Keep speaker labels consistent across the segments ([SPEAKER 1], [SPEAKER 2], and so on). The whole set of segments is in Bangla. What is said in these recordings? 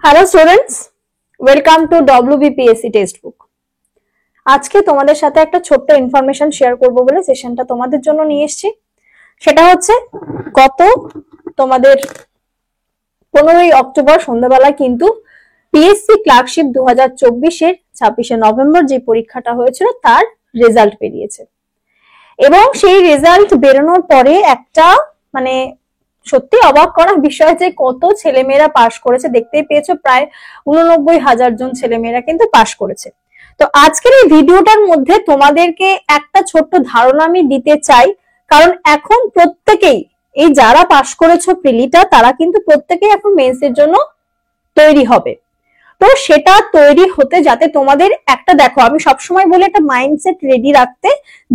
[SPEAKER 1] Hello students, welcome to WBPSC text book. আজকে তোমাদের সাথে একটা ছোট্ট ইনফরমেশন শেয়ার করব বলে সেশনটা তোমাদের জন্য নিয়ে এসেছি। সেটা হচ্ছে গত তোমাদের 15ই অক্টোবর সন্ধ্যাবেলা কিন্তু পিএসসি ক্লার্কশিপ 2024-এর 26শে নভেম্বর যে পরীক্ষাটা হয়েছিল তার রেজাল্ট বেরিয়েছে এবং সেই রেজাল্ট বেরোনোর পরে একটা সত্যি অবাক করা বিষয় যে কত ছেলেমেয়েরা পাশ করেছে। দেখতেই পেয়েছো প্রায় 89,000 জন ছেলেমেয়েরা কিন্তু পাশ করেছে। তো আজকের এই ভিডিওটার মধ্যে তোমাদেরকে একটা ছোট্ট ধারণা আমি দিতে চাই, কারণ এখন প্রত্যেকেই এই যারা পাশ করেছো প্রিলিটা তারা কিন্তু প্রত্যেকেই এখন মেন্সের জন্য তৈরি হবে। তো সেটা তৈরি হতে যাতে তোমাদের একটা, দেখো আমি সবসময় বলি একটা মাইন্ডসেট রেডি রাখতে,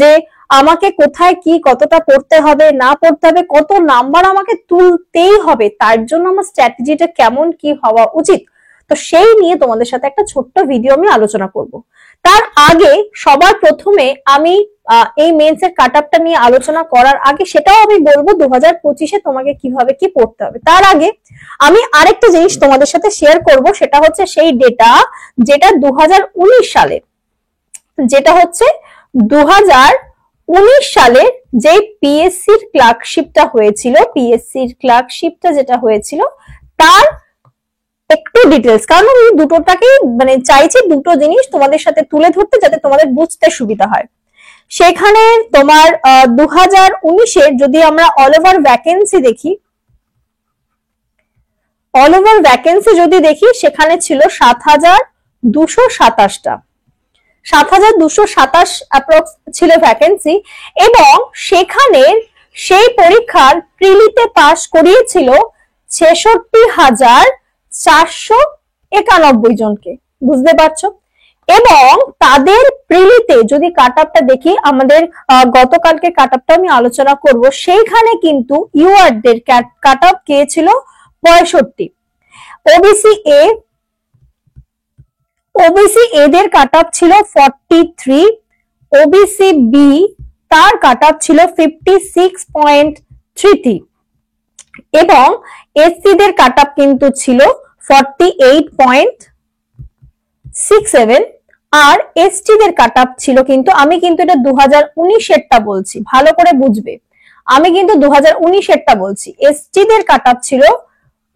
[SPEAKER 1] যে আমাকে কোথায় কি কতটা পড়তে হবে না পড়তে হবে, কত নাম্বার আমাকে তুলতেই হবে, তার জন্য আমার স্ট্র্যাটেজিটা কেমন কি হওয়া উচিত। তো সেই নিয়ে তোমাদের সাথে একটা ছোট্ট ভিডিও আমি আলোচনা করব। তার আগে সবার প্রথমে আমি এই মেন্স এর কাট আপটা নিয়ে আলোচনা করার আগে সেটাও আমি বলবো 2025-এ তোমাকে কিভাবে কি পড়তে হবে। তার আগে আমি আরেকটা জিনিস তোমাদের সাথে শেয়ার করব, সেটা হচ্ছে সেই ডেটা যেটা 2019 সালে, যেটা হচ্ছে 2019 সালে যে পিএসসির ক্লার্কশিপটা হয়েছিল, পিএসসির ক্লার্কশিপটা যেটা হয়েছিল তার একটু ডিটেলস, কারণ আমি দুটোটাকেই চাইছি দুটো জিনিস তোমাদের সাথে তুলে ধরতে যাতে তোমাদের বুঝতে সুবিধা হয়। সেখানে তোমার 2019-এর যদি আমরা অল ওভার ভ্যাকেন্সি দেখি, অল ওভার ভ্যাকেন্সি যদি দেখি সেখানে ছিল 7,227টা, 7,227 অ্যাপ্রক্স ছিল ভ্যাকেন্সি, এবং সেখানে সেই পরীক্ষার প্রিলিতে পাস করিয়েছিল 66,491 জনকে, বুঝতে পারছো। এবং তাদের প্রিলিতে যদি কাট আপটা দেখি, আমাদের গতকালকে কাট আপটা আমি আলোচনা করব, সেইখানে কিন্তু ইউআরদের কাট আপ কে ছিল 65, ওবিসি এদের কাট আপ ছিল 43, ওবিসি বি তার কাট আপ ছিল 56.33 এবং এসসি দের কাট আপ কিন্তু ছিল 48.67 আর এসটি দের কাট আপ ছিল কিন্তু, আমি কিন্তু এটা 2019-এরটা বলছি, ভালো করে বুঝবে, আমি কিন্তু 2019-এরটা বলছি, এসটি দের কাট আপ ছিল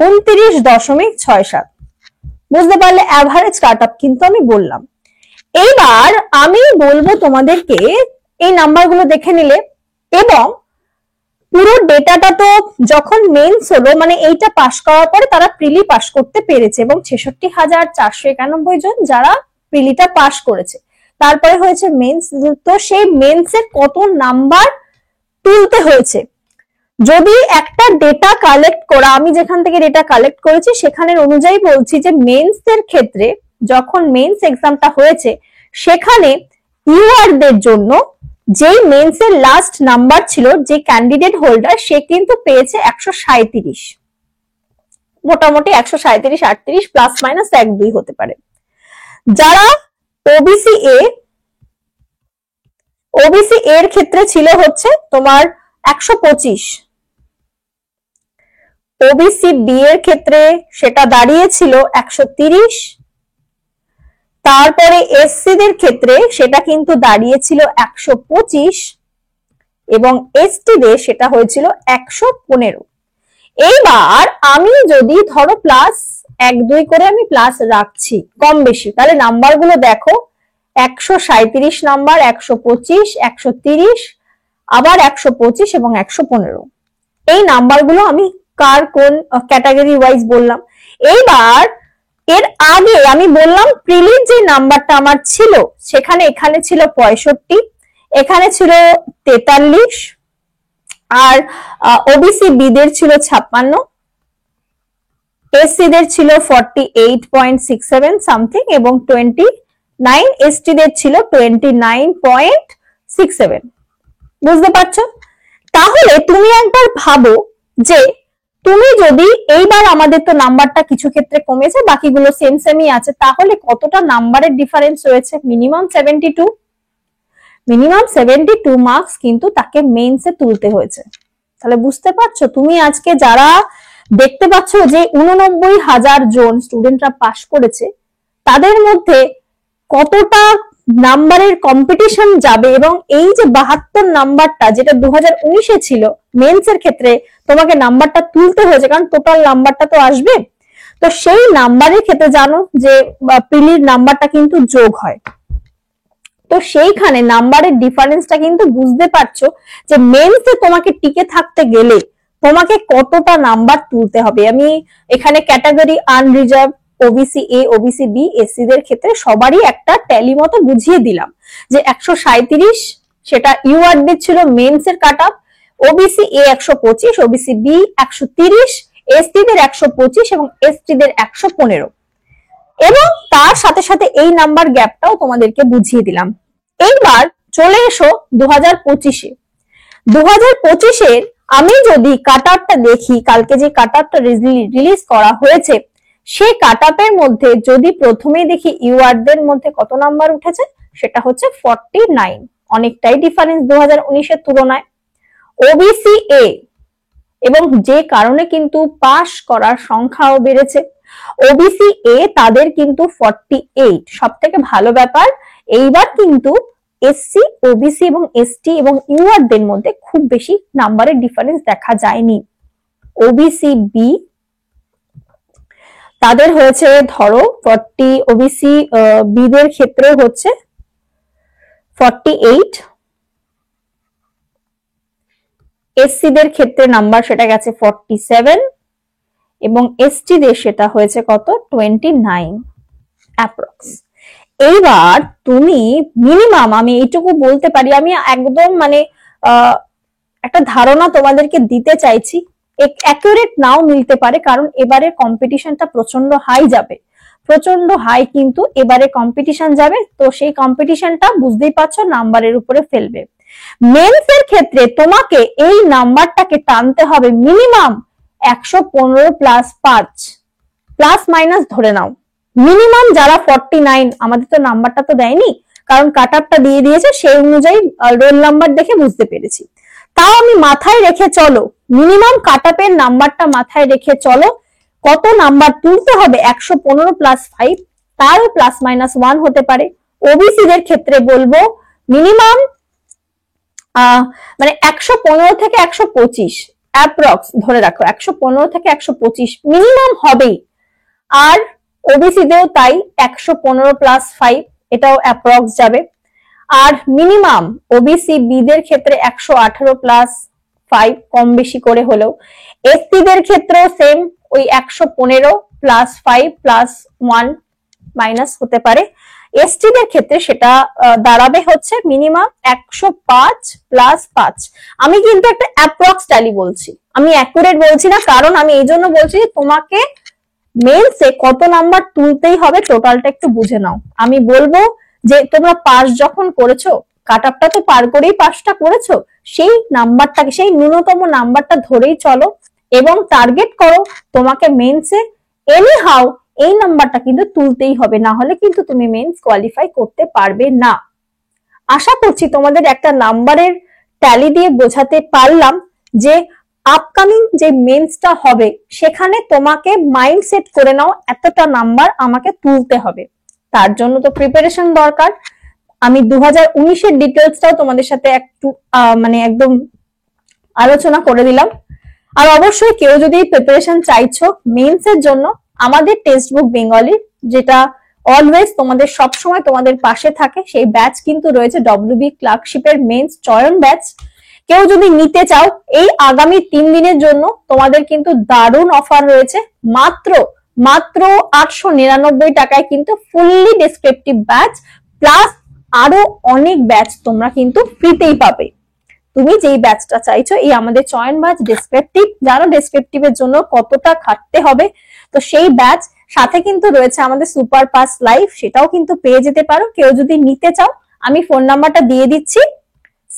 [SPEAKER 1] 29.67, বুঝতে পারলে অ্যাভারেজ কাট আপ কিন্তু আমি বললাম। এইবার আমি বলবো তোমাদেরকে এই নাম্বারগুলো দেখে নিলে, এবং পুরো ডেটাটা তো যখন মেন্স হলো এইটা পাস করার পরে তারা প্রিলি পাস করতে পেরেছে, এবং 66,491 জন যারা প্রিলিটা পাস করেছে, তারপরে হয়েছে মেন্স। তো সেই মেন্সের কত নাম্বার তুলতে হয়েছে, যদি একটা ডেটা কালেক্ট করা, আমি যেখান থেকে ডেটা কালেক্ট করেছি সেখানের অনুযায়ী বলছি যে মেন্স এর ক্ষেত্রে যখন মেন্স এক্সামটা হয়েছে সেখানে ইউআরদের জন্য যেই মেন্স এর লাস্ট নাম্বার ছিল, যে ক্যান্ডিডেট হোল্ডার সে কিন্তু পেয়েছে 137, মোটামুটি 137-38 প্লাস মাইনাস 1-2 হতে পারে। যারা ওবিসি এর ক্ষেত্রে ছিল হচ্ছে তোমার 125, ওবিসি বি এর ক্ষেত্রে সেটা দাঁড়িয়েছিল 130, তারপরে এসসি দের ক্ষেত্রে সেটা কিন্তু দাঁড়িয়েছিল 125 এবং এসটি দের সেটা হয়েছিল 115। এইবার আমি যদি ধরো প্লাস 1-2 করে আমি প্লাস রাখছি কম বেশি, তাহলে নাম্বারগুলো দেখো, 137 নাম্বার, 125, 130, আবার 125 এবং 115, এই নাম্বারগুলো আমি কার কোন ক্যাটাগরি ওয়াইজ বললাম। এইবার এর আগে আমি বললাম প্রিলির যে নাম্বারটা আমার ছিল সেখানে, এখানে ছিল 65, এখানে ছিল 43, আর ওবিসি বি দের ছিল 56, এসসি দের ছিল 48.67 সামথিং এবং 29, এসটি দের ছিল 29.67, বুঝতে পারছো। তাহলে তুমি একবার ভাবো যে তুমি যদি এইবার, আমাদের তো নাম্বারটা কিছু ক্ষেত্রে কমেছে, বাকিগুলো সেম সেমই আছে, তাহলে কতটা নাম্বারের ডিফারেন্স রয়েছে? মিনিমাম 72 মার্কস কিন্তু তাকে মেইনসে তুলতে হয়েছে। তাহলে বুঝতে পারছো, তুমি আজকে যারা দেখতে পাচ্ছ যে 89,000 জন স্টুডেন্টরা পাশ করেছে, তাদের মধ্যে কতটা নাম্বারের কম্পিটিশন যাবে, এবং এই যে 72 নাম্বারটা যেটা 2019-এ ছিল মেন্সের ক্ষেত্রে তোমাকে নাম্বারটা তুলতে হয়েছে, কারণ টোটাল নাম্বারটা তো আসবে, তো সেই নাম্বারের ক্ষেত্রে জানো যে প্রিলির নাম্বারটা কিন্তু যোগ হয়, তো সেইখানে নাম্বারের ডিফারেন্সটা কিন্তু বুঝতে পারছো যে মেন্সে তোমাকে টিকে থাকতে গেলে তোমাকে কতটা নাম্বার তুলতে হবে। আমি এখানে category unreserved, OBC A, OBC B, SC দের ক্ষেত্রে সবারই একটা ট্যালি মতো বুঝিয়ে দিলাম যে 137 সেটা ইউআরডি ছিল মেন্সের cut off, OBC A 125, OBC B 130, ST দের 125 এবং এসটি দের 115, এবং তার সাথে সাথে এই নাম্বার গ্যাপটাও তোমাদেরকে বুঝিয়ে দিলাম। এইবার চলে এসো 2025-এ। 2025-এর আমি যদি কাট অফটা দেখি, কালকে যে কাট অফটা রিলিজ করা হয়েছে সেই কাট অফের মধ্যে যদি প্রথমেই দেখি ইউআরদের মধ্যে কত নাম্বার উঠেছে, সেটা হচ্ছে 49, অনেকটাই ডিফারেন্স 2019-এর তুলনায়। ওবিসি এ, এবং যে কারণে কিন্তু পাস করার সংখ্যাও বেড়েছে, ওবিসি এ তাদের কিন্তু 48, সব থেকে ভালো ব্যাপার এইবার কিন্তু এসসি, ওবিসি এবং এসটি এবং ইউআরদের মধ্যে খুব বেশি নাম্বারের ডিফারেন্স দেখা যায়নি। ওবিসি বি তাদের হয়েছে ধরো 40, ওবিসি বি দের ক্ষেত্রে হচ্ছে 48, এসসি দের ক্ষেত্রে নাম্বার সেটা গেছে 47 এবং এসটি দের সেটা হয়েছে কত 29 অ্যাপ্রক্স। এইবার তুমি মিনিমাম, আমি এইটুকু বলতে পারি, আমি একদম মানে একটা ধারণা তোমাদেরকে দিতে চাইছি, অ্যাকুরেট নাও মিলতে পারে, কারণ এবারে কম্পিটিশনটা প্রচন্ড হাই যাবে, প্রচন্ড হাই কিন্তু এবারে কম্পিটিশন যাবে, তো সেই কম্পিটিশনটা বুঝতেই পারছো নাম্বারের উপরে ফেলবে। মেন্সের ক্ষেত্রে তোমাকে এই নাম্বারটাকে টানতে হবে মিনিমাম 115 প্লাস 5, প্লাস মাইনাস ধরে নাও মিনিমাম যারা 49, আমাদের তো নাম্বারটা তো দেয়নি কারণ কাট অফটা দিয়ে দিয়েছে, সেই অনুযায়ী রোল নাম্বার দেখে বুঝতে পেরেছি, তাও আমি মাথায় রেখে চলো, মিনিমাম কাট অফের নাম্বারটা মাথায় রেখে চলো, কত নাম্বার তুলতে হবে 115 প্লাস 5, তারও প্লাস মাইনাস 1 হতে পারে। ওবিসি দের ক্ষেত্রে বলবো মিনিমাম মানে 115 থেকে 125 অ্যাপ্রক্স ধরে রাখো, 115 থেকে 125 মিনিমাম হবেই, আর ওবিসি দেও তাই 115 প্লাস 5, এটাও অ্যাপ্রক্স যাবে, আর মিনিমাম ওবিসি বি দের ক্ষেত্রে 118 প্লাস 5 কম বেশি করে হলেও, এসসি দের ক্ষেত্রেও সেম ওই 115 প্লাস 5 প্লাস 1 মাইনাস হতে পারে, এসটি দের ক্ষেত্রে সেটা দাঁড়াবে হচ্ছে মিনিমাম 105 প্লাস 5। আমি কিন্তু একটা অ্যাপ্রক্স ট্যালি বলছি, আমি অ্যাকুরেট বলছি না, কারণ আমি এই জন্য বলছি তোমাকে মেন্সে কত নাম্বার তুলতেই হবে টোটালটা একটু বুঝে নাও। আমি বলবো যে তোমরা পাস যখন করেছো, কাট অফটা তো পার করেই পাসটা করেছো, সেই নাম্বারটাকে, সেই ন্যূনতম নাম্বারটা ধরেই চলো এবং টার্গেট করো তোমাকে মেন্সে এনি হাউ এই নাম্বারটা কিন্তু তুলতেই হবে, না হলে কিন্তু তুমি মেন্স কোয়ালিফাই করতে পারবে না। আশা করছি তোমাদের একটা নাম্বারের ট্যালি দিয়ে বোঝাতে পারলাম যে আপকামিং যে মেন্সটা হবে সেখানে তোমাকে মাইন্ড সেট করে নাও এতটা নাম্বার আমাকে তুলতে হবে, তার জন্য তো প্রিপারেশন দরকার। আমি 2019-এর ডিটেলসটাও তোমাদের সাথে একটু মানে একদম আলোচনা করে দিলাম। আর অবশ্যই কেউ যদি প্রিপারেশন চাইছো মেন্সের জন্য, আমাদের টেক্সট বুক বেঙ্গলি যেটা অলওয়েজ তোমাদের সবসময় তোমাদের পাশে থাকে, সেই ব্যাচ কিন্তু রয়েছে ডব্লিউবি ক্লার্কশিপের মেন্স চয়ন ব্যাচ। কেউ যদি নিতে চাও এই আগামী 3 দিনের জন্য তোমাদের কিন্তু দারুণ অফার রয়েছে, মাত্র 899 টাকায় কিন্তু ফুললি ডেসক্রিপটিভ ব্যাচ প্লাস আরো অনেক ব্যাচ তোমরা কিন্তু ফ্রিতেই পাবে। তুমি যেই ব্যাচটা চাইছো, এই আমাদের চয়ন ব্যাচ ডেসক্রিপটিভ, জানো ডেসক্রিপটিভের জন্য কতটা খাটতে হবে, তো সেই ব্যাচ সাথে কিন্তু রয়েছে আমাদের সুপার পাস লাইভ, সেটাও কিন্তু পেয়ে যেতে পারো। কেউ যদি নিতে চাও আমি ফোন নাম্বারটা দিয়ে দিচ্ছি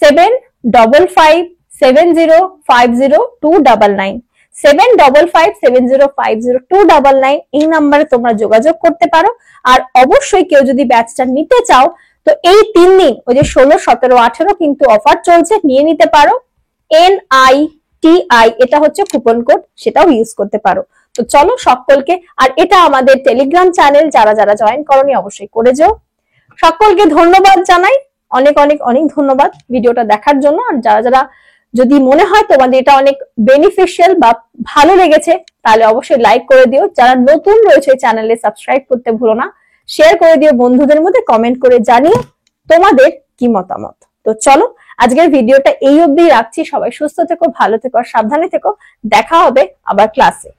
[SPEAKER 1] 7557050299, 7557050299, এই নাম্বারে তোমরা যোগাযোগ করতে পারো। আর অবশ্যই কেউ যদি ব্যাচটা নিতে চাও তো এই 3 দিন ওই যে 16, 17, 18 কিন্তু অফার চলছে, নিয়ে নিতে পারো। NIT TI, এটা হচ্ছে কুপন কোড, সেটাও ইউজ করতে পারো। তো চলো সকলকে, আর এটা আমাদের টেলিগ্রাম চ্যানেল, যারা যারা জয়েন করনি অবশ্যই করে যাও। সকলকে ধন্যবাদ জানাই, অনেক অনেক অনেক ধন্যবাদ ভিডিওটা দেখার জন্য। আর যারা যারা যদি মনে হয় তোমাদের এটা অনেক বেনিফিশিয়াল বা ভালো লেগেছে, তাহলে অবশ্যই লাইক করে দিও। যারা নতুন রয়েছে চ্যানেলে সাবস্ক্রাইব করতে ভুলো না, শেয়ার করে দিও বন্ধুদের মধ্যে, কমেন্ট করে জানিও তোমাদের কি মতামত। তো চলো আজকের ভিডিওটা এই অবধি রাখছি। সবাই সুস্থ থেকো, ভালো থেকো আর সাবধানে থেকো। দেখা হবে আবার ক্লাসে।